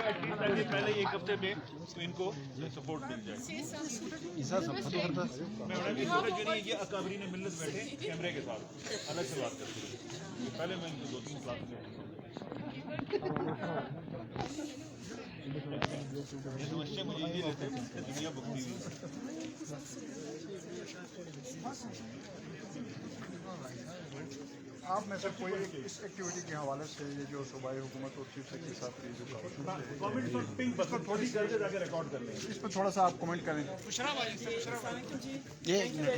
पहले एक हफ्ते में तो इनको सपोर्ट मिल जाए। मैं ये अकाबरी ने मिलत बैठे कैमरे के साथ अलग से बात करते हैं, पहले मैं इनको 2-3 क्लास में समस्या मुझे ये रहता है दुनिया भुगती हुई। आप में से कोई इस एक्टिविटी के हवाले से ये जो सूबाई हुकूमत और चीफ सेक्रेटरी साहब की जो कमेंट पर पिंक बस थोड़ी देर से जाकर रिकॉर्ड कर लेंगे, इस पर थोड़ा सा आप कमेंट करें। ये एक मिनट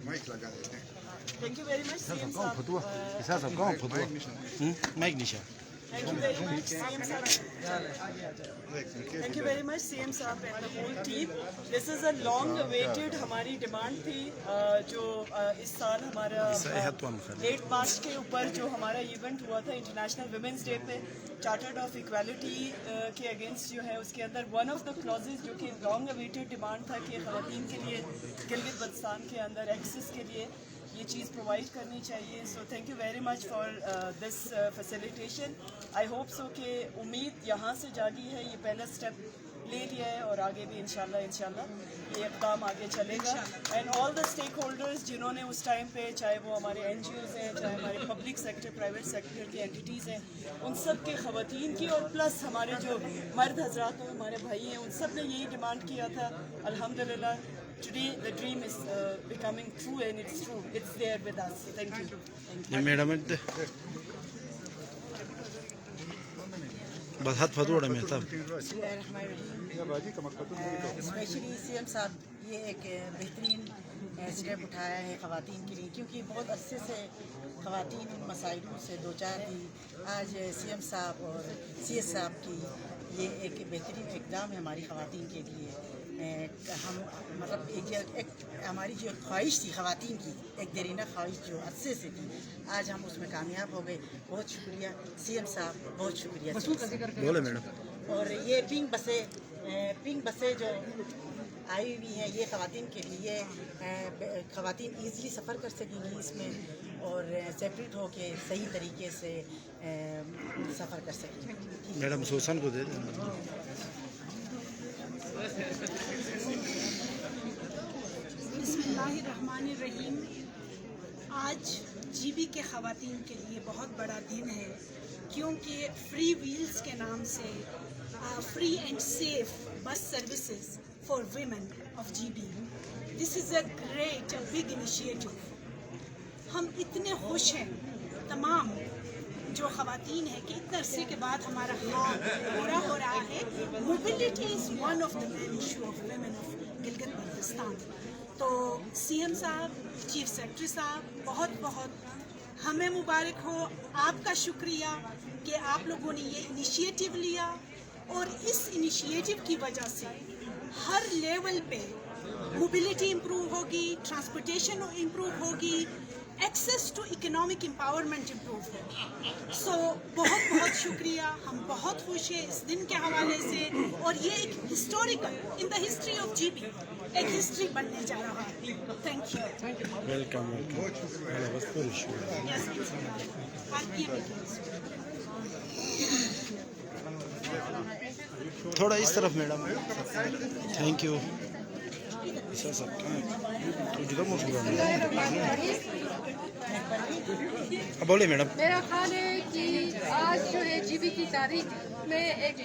माइक लगा देते हैं। Thank you very much, CM Saab. Mic Nisha Thank you very much, CM Saab. Thank you very much, CM Saab and the whole team. This is a long-awaited हमारी डिमांड थी जो इस साल हमारा 8 मार्च के ऊपर जो हमारा इवेंट हुआ था इंटरनेशनल वुमेंस डे पे चार्टर्ड ऑफ इक्वालिटी के अगेंस्ट जो है उसके अंदर वन ऑफ द क्लॉजेज जो कि लॉन्ग अवेटेड डिमांड था कि ख़वातीन के लिए गिलगित बल्तिस्तान के अंदर एक्सेस के लिए ये चीज़ प्रोवाइड करनी चाहिए। So thank you very much for this facilitation. I hope so कि उम्मीद यहाँ से जागी है, ये पहला स्टेप ले लिया है और आगे भी इंशाल्लाह ये इक़दाम आगे चलेगा। And all the stakeholders जिन्होंने उस टाइम पे चाहे वो हमारे NGOs हैं, चाहे हमारे पब्लिक सेक्टर प्राइवेट सेक्टर की एंटिटीज़ हैं, उन सब के ख़वातीन की और प्लस हमारे जो मर्द हजरात हैं हमारे भाई हैं उन सब ने यही डिमांड किया था। अल्हम्दुलिल्लाह today the dream is becoming true and it's true, it's there with us. Thank you. ये मैडम बस हाथ फतोड़ा में था। स्पेशली CM साहब ये एक बेहतरीन स्टेप उठाया है ख़वातीन के लिए, क्योंकि बहुत अरसे से ख़वातीन इन मसाइलों से दो चार थी। आज CM साहब और CS साहब की ये एक बेहतरीन इक़दाम है हमारी ख़वातीन के लिए। हम मतलब एक हमारी जो ख्वाहिश थी ख़वातीन की, एक देरीना ख्वाहिश जो अरसे से थी, आज हम उसमें कामयाब हो गए। बहुत शुक्रिया CM साहब, बहुत शुक्रिया। बोले मैडम। और ये पिंक बसें जो आई हुई हैं ये ख़वातीन के लिए, ख़वातीन ईज़िली सफ़र कर सकेंगी इसमें और सेपरेट होके सही तरीके से सफ़र कर सकेंगी। मैडम सोसन को दे दें। बिस्मिल्लाहिर्रहमानिर्रहीम। आज GB के ख़वातीन के लिए बहुत बड़ा दिन है, क्योंकि फ्री व्हील्स के नाम से free and safe bus services for women of GB, this is a great big initiative. हम इतने खुश हैं तमाम जो ख़वातीन है कि इतने अरसे के बाद हमारा हाथ पूरा हो रहा है। Mobility is one of the main issue of women of Gilgit Baltistan. तो CM साहब, चीफ सेक्रेटरी साहब, बहुत बहुत हमें मुबारक हो। आपका शुक्रिया कि आप लोगों ने ये इनिशिएटिव लिया और इस इनिशिएटिव की वजह से हर लेवल पे मोबिलिटी इम्प्रूव होगी, ट्रांसपोर्टेशन इम्प्रूव होगी, access to economic empowerment improve होगी। सो बहुत बहुत शुक्रिया। हम बहुत खुश हैं इस दिन के हवाले से, और ये एक historical in the history of GB एक हिस्ट्री बनने जा रहा है। Thank you. वेलकम। थोड़ा इस तरफ मैडम। Thank you. बोले मैडम। मेरा ख्याल है कि आज जो है GB की तारीख में एक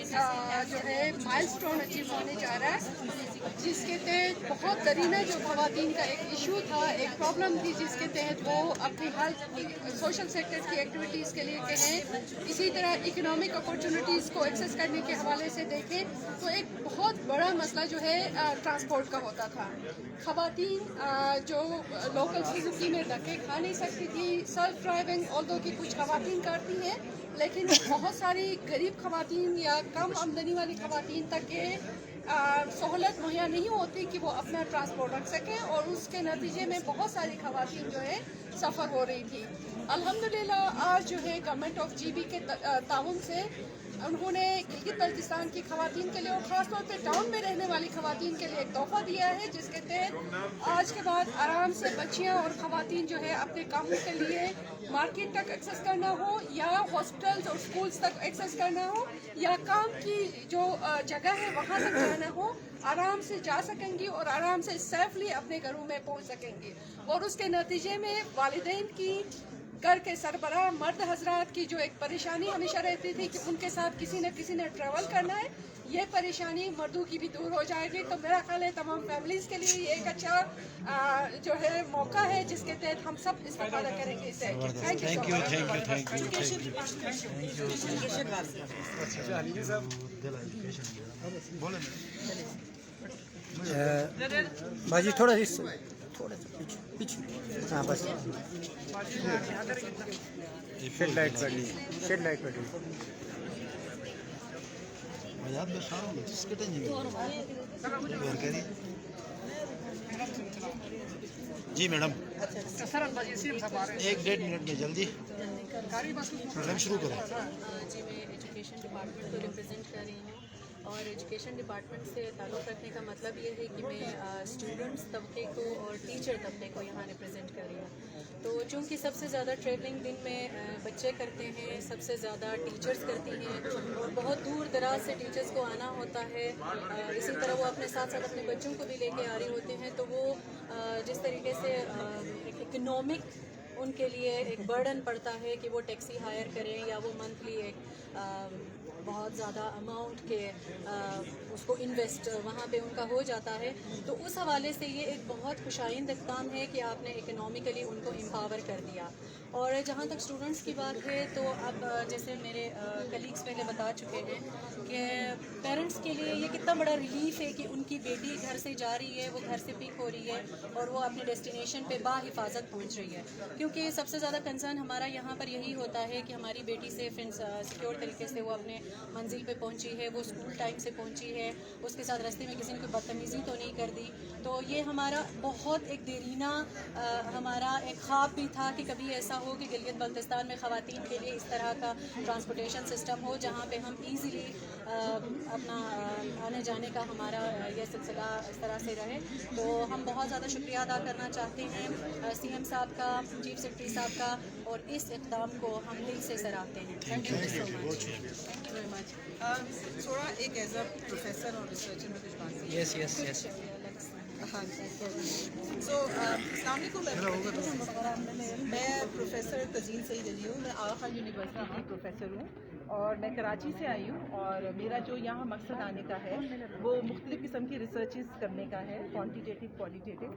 जो है माइलस्टोन अचीव होने जा रहा है, जिसके तहत बहुत दरीना जो ख़वातीन का एक इशू था, एक प्रॉब्लम थी, जिसके तहत वो अपनी हेल्थ सोशल सेक्टर की एक्टिविटीज़ के लिए कहें, इसी तरह इकोनॉमिक अपॉर्चुनिटीज़ को एक्सेस करने के हवाले से देखें, तो एक बहुत बड़ा मसला जो है ट्रांसपोर्ट का होता था। ख़वातीन जो लोकल सुजुकी में धक्के खा नहीं सकती थी, सेल्फ ड्राइविंग ऑल्दो की कुछ ख़वातीन करती हैं, लेकिन बहुत सारी गरीब ख़वातीन या कम आमदनी वाली ख़वातीन तक के सहूलत मुहैया नहीं होती कि वो अपना ट्रांसपोर्ट रख सकें, और उसके नतीजे में बहुत सारी ख़वातीन जो है सफ़र हो रही थी। अल्हम्दुलिल्लाह आज जो है गवर्नमेंट ऑफ GB के ताउन से उन्होंने गिलगित बल्तिस्तान की खवातीन के लिए और ख़ास तौर पे टाउन में रहने वाली खवातीन के लिए एक तोहफ़ा दिया है, जिसके तहत आज के बाद आराम से बच्चियाँ और खवातीन जो है अपने कामों के लिए मार्केट तक एक्सेस करना हो या हॉस्पिटल्स और स्कूल्स तक एक्सेस करना हो या काम की जो जगह है वहाँ तक जाना हो, आराम से जा सकेंगी और आराम से सेफली अपने घरों में पहुँच सकेंगी। और उसके नतीजे में वालिदैन की घर के सरबराह मर्द हजरात की जो एक परेशानी हमेशा रहती थी कि उनके साथ किसी ने ट्रैवल करना है, ये परेशानी मर्दों की भी दूर हो जाएगी। तो मेरा ख्याल है तमाम फैमिलीज़ के लिए ये एक अच्छा जो है मौका है जिसके तहत हम सब इस्तेमाल करेंगे इससे। Thank you. बाजी थोड़ा सा पीछे हाँ बस शेड लाइट पड़ी आजाद बशारों में जिसके टेंशन और करिए जी मैडम 1-1.5 मिनट में जल्दी मैडम शुरू करें। जी मैं एजुकेशन डिपार्टमेंट को रिप्रेजेंट कर रही हूँ और एजुकेशन डिपार्टमेंट से ताल्लुक़ रखने का मतलब ये है कि मैं स्टूडेंट्स तबके को और टीचर तबके को यहाँ रिप्रेजेंट कर रही हूँ। तो चूँकि सबसे ज़्यादा ट्रैवलिंग दिन में बच्चे करते हैं, सबसे ज़्यादा टीचर्स करती हैं और बहुत दूर दराज से टीचर्स को आना होता है, इसी तरह वो अपने साथ साथ अपने बच्चों को भी लेके आ रहे होते हैं, तो वो जिस तरीके से इकोनॉमिक उनके लिए एक बर्डन पड़ता है कि वो टैक्सी हायर करें या वो मंथली एक बहुत ज़्यादा अमाउंट के उसको इन्वेस्ट वहाँ पे उनका हो जाता है। तो उस हवाले से ये एक बहुत खुशाइंद इक़दाम है कि आपने इकोनॉमिकली उनको एम्पावर कर दिया। और जहाँ तक स्टूडेंट्स की बात है तो अब जैसे मेरे कलीग्स पहले बता चुके हैं कि पेरेंट्स के लिए ये कितना बड़ा रिलीफ है कि उनकी बेटी घर से जा रही है, वो घर से पिक हो रही है और वो अपने डेस्टिनेशन पे बाहिफाजत पहुँच रही है। क्योंकि सबसे ज़्यादा कंसर्न हमारा यहाँ पर यही होता है कि हमारी बेटी सेफ एंड सिक्योर तरीके से वो अपने मंजिल पे पहुँची है, वो स्कूल टाइम से पहुँची है, उसके साथ रास्ते में किसी ने कोई बदतमीज़ी तो नहीं कर दी। तो ये हमारा बहुत एक देरीना हमारा एक ख्वाब भी था कि कभी ऐसा हो कि गिलगित बल्तिस्तान में ख़वातीन के लिए इस तरह का ट्रांसपोर्टेशन सिस्टम हो जहाँ पे हम ईज़िली अपना आने जाने का हमारा यह सिलसिला इस तरह से रहे। तो हम बहुत ज़्यादा शुक्रिया अदा करना चाहते हैं सीएम साहब का, चीफ सेक्रेटरी साहब का, और इस इक़दाम को हम दिल से सराहते हैं। Thank you so much. Thank you very much. थोड़ा एक एज अ प्रोफेसर और रिसर्चर में कुछ बात यस हाँ सो मैं प्रोफेसर तजीन सईद अली हूँ। मैं आगा खान यूनिवर्सिटी की प्रोफेसर हूँ और मैं कराची से आई हूँ। और मेरा जो यहाँ मकसद आने का है वो मुख्तलिफ़ किस्म की रिसर्चेस करने का है, क्वान्टिटेटिव क्वालिटेटिव।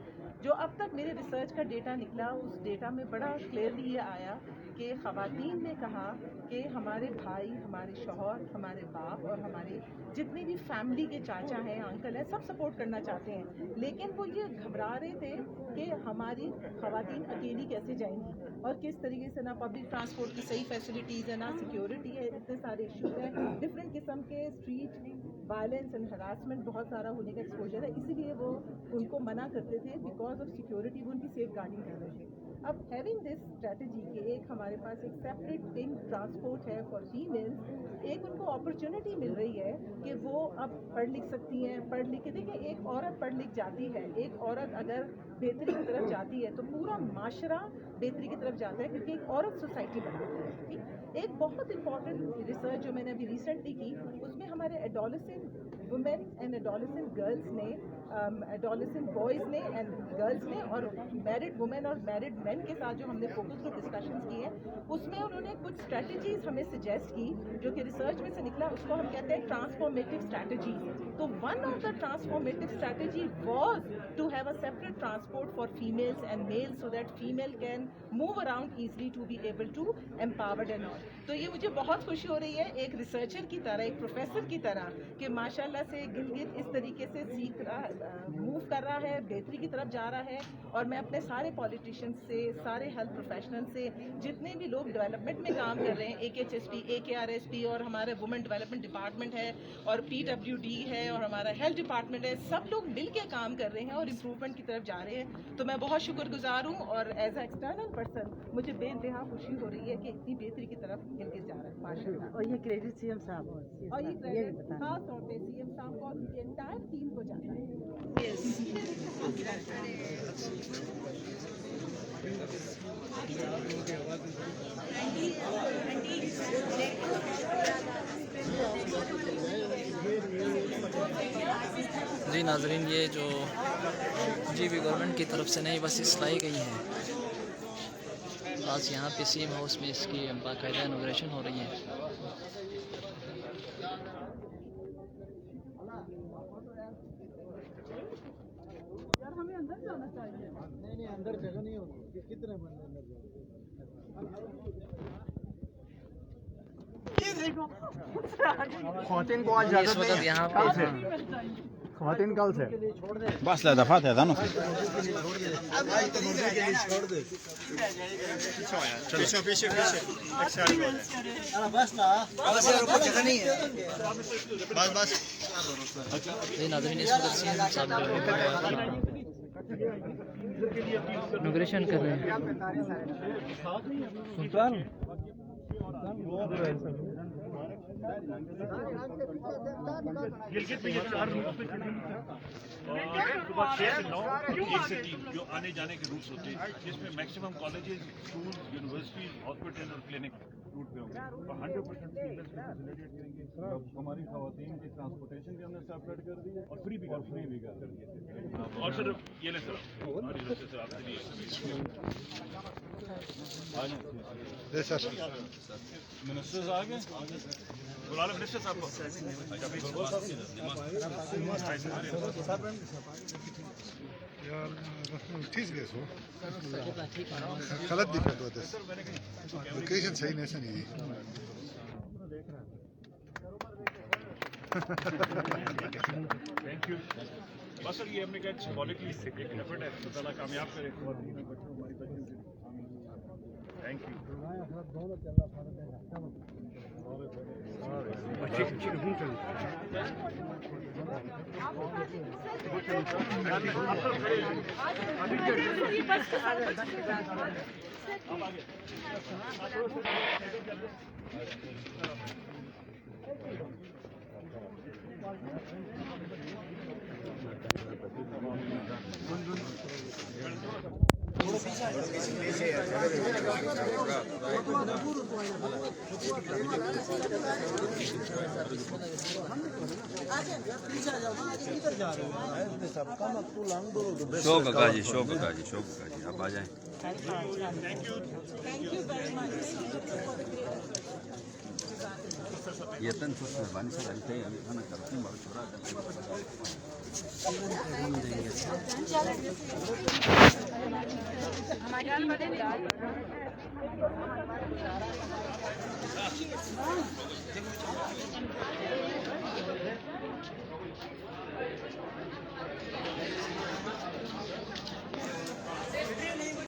जो अब तक मेरे रिसर्च का डेटा निकला, उस डेटा में बड़ा क्लियरली ये आया कि ख़वातीन ने कहा कि हमारे भाई, हमारे शौहर, हमारे बाप और हमारे जितने भी फैमिली के चाचा हैं, अंकल हैं, सब सपोर्ट करना चाहते हैं, लेकिन वो ये घबरा रहे थे कि हमारी ख़वातीन अकेली कैसे जाएंगी और किस तरीके से ना पब्लिक ट्रांसपोर्ट की सही फैसिलिटीज़ है, ना सिक्योरिटी है, इतने सारे इश्यूज हैं, डिफरेंट किस्म के स्ट्रीट वायलेंस एंड हरासमेंट बहुत सारा होने का एक्सपोजर है। इसीलिए वो उनको मना करते थे बिकॉज ऑफ सिक्योरिटी, वो उनकी सेफ गार्डिंग कर रहे थे। अब हैविंग दिस स्ट्रेटजी के एक हमारे पास एक सेपरेट पिंक ट्रांसपोर्ट है फॉर फीमेल्स, एक उनको अपॉर्चुनिटी मिल रही है कि वो अब पढ़ लिख सकती हैं। पढ़ लिख के देखिए, एक औरत पढ़ लिख जाती है, एक औरत अगर बेहतरी की तरफ जाती है तो पूरा माशरा बेहतरी की तरफ जाता है, क्योंकि एक औरत सोसाइटी बनाती है। ठीक, एक बहुत इंपॉर्टेंट रिसर्च जो मैंने अभी रिसेंटली की, उसमें हमारे adolescent women and adolescent girls ने, एडोलेसेंट बॉयज़ ने एंड गर्ल्स ने, और मैरिड वुमेन और मैरिड मेन के साथ जो हमने फोकस ग्रुप डिस्कशंस की है, उसमें उन्होंने कुछ स्ट्रेटजीज हमें सजेस्ट की जो कि रिसर्च में से निकला, उसको हम कहते हैं ट्रांसफॉर्मेटिव स्ट्रैटेजी। तो one of the transformative strategy was to have a separate transport for females and males so that female can move around easily to be able to empowered and all. तो ये मुझे बहुत खुशी हो रही है एक रिसर्चर की तरह, एक प्रोफेसर की तरह, कि माशाल्लाह طرح سے گلگت اس طریقے سے سیکھ رہا موو کر رہا ہے, بہتری کی طرف جا رہا ہے. اور میں اپنے سارے پالیٹیشین سے, سارے ہیلتھ پروفیشنل سے, جتنے بھی لوگ ڈیولپمنٹ میں کام کر رہے ہیں, AKHSP, AKRSP اور ہمارا وومن ڈیولپمنٹ ڈپارٹمنٹ ہے اور PWD ہے اور ہمارا ہیلتھ ڈپارٹمنٹ ہے, سب لوگ مل کے کام کر رہے ہیں اور امپروومنٹ کی طرف جا رہے ہیں. تو میں بہت شکر گزار ہوں اور ایز اے ایکسٹرنل پرسن مجھے بے انتہا خوشی ہو رہی ہے کہ اتنی بہتری کی طرف گلگت جا رہا ہے. ماشاء اللہ. اور یہ کریڈٹ سی ایم صاحب اور یہ کریڈٹ خاص طور پہ سی ایم صاحب کو اور ان کی انٹائر ٹیم کو جاتا ہے. جی ناظرین, یہ جو جی بی گورنمنٹ کی طرف سے نئی بسیز لائی گئی ہیں, آج یہاں پہ سی ایم ہاؤس میں اس کی باقاعدہ انوگریشن ہو رہی ہے. اندر جگہ نہیں ہوتی, کتنے بندے اندر خواتین کو آج اس وقت یہاں پہ خواتین کل سے بس لا دفعات ہے نا جی ناظرین, اس وقت سی ایم صاحب انوگریشن کر رہے ہیں. گلگت میں جیسے ہر روٹ پہ صبح 6 سے 9 ایک سے 3 جو آنے جانے کے روٹس ہوتے ہیں, جس میں maximum colleges, school, universities, hospital اور کلینک روٹ پہ ہوں گے. اور 100% فیسلیٹیٹ کریں گے. ہماری خواتین کی ٹرانسپورٹیشن بھی ہم نے سیپریٹ کر دی ہے اور فری بھی کر دی. اور سر یہ لیں سر ہماری طرف سے سر آپ کے لیے منسٹرز آ گئے, بلا لو منسٹر صاحب کو. غلط دقت ہوتا ہے, لوکیشن صحیح نہیں سنی. Thank you. بس سر یہ ہم نے کہا سمبولکلی ایک ایفرٹ ہے, اللہ تعالیٰ کامیاب کرے. Thank you. شوق کا جی, شوق کا جی, شوق کا جی, آپ آ جائیں. یہ تن سوچ مہربانی سے رہتے ہیں, ابھی کھانا کرتے ہیں, بہت چھوڑا